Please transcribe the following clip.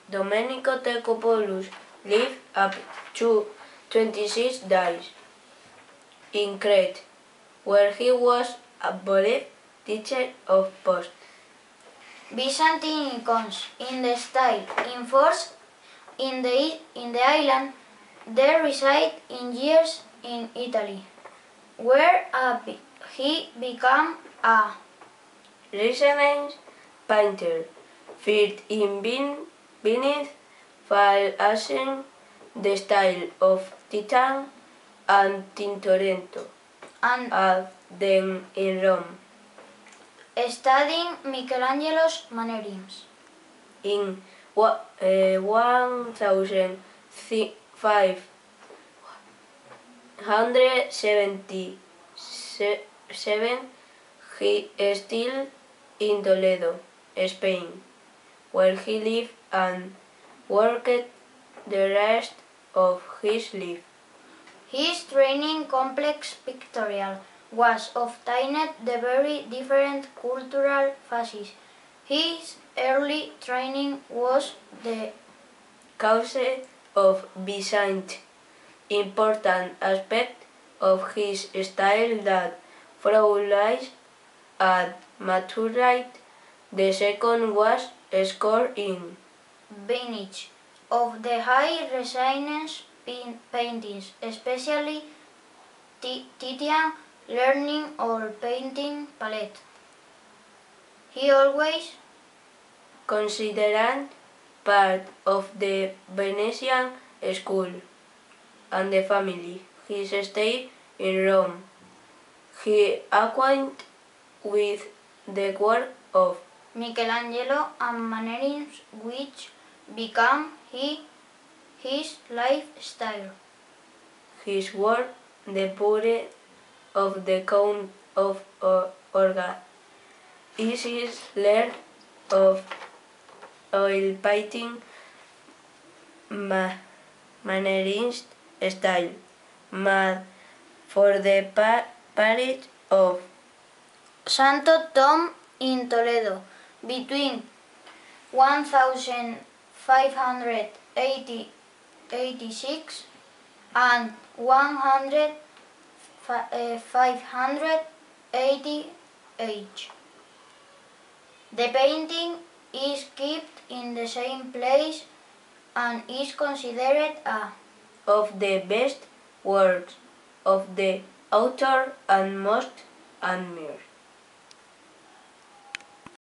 Domenico Tecopoulos lived up to 26 days in Crete, where he was a beloved teacher of post. Byzantine icons in the style in force in the island. They reside in years in Italy, where he became a Renaissance painter, first in Venice, while ascending the style of Titian and Tintoretto, and then in Rome. Studying Michelangelo's mannerisms. In 1577, he still in Toledo, Spain, where he lived and worked the rest of his life. His training complex pictorial was obtained the very different cultural phases. His early training was the cause of Byzantine. Important aspect of his style that flourished and matured. The second was scored in vintage of the high Renaissance paintings, especially Titian learning or painting palette. He always considered part of the Venetian school and the family. His stay in Rome. He acquainted with the work of Michelangelo and mannerisms which became his lifestyle. His work, the Portrait of the Count of Orga, is his learned of oil painting, mannerism style, made for the parish of Santo Tom in Toledo between 1586 and 588. The painting is kept in the same place and is considered of the best works of the author and most admired.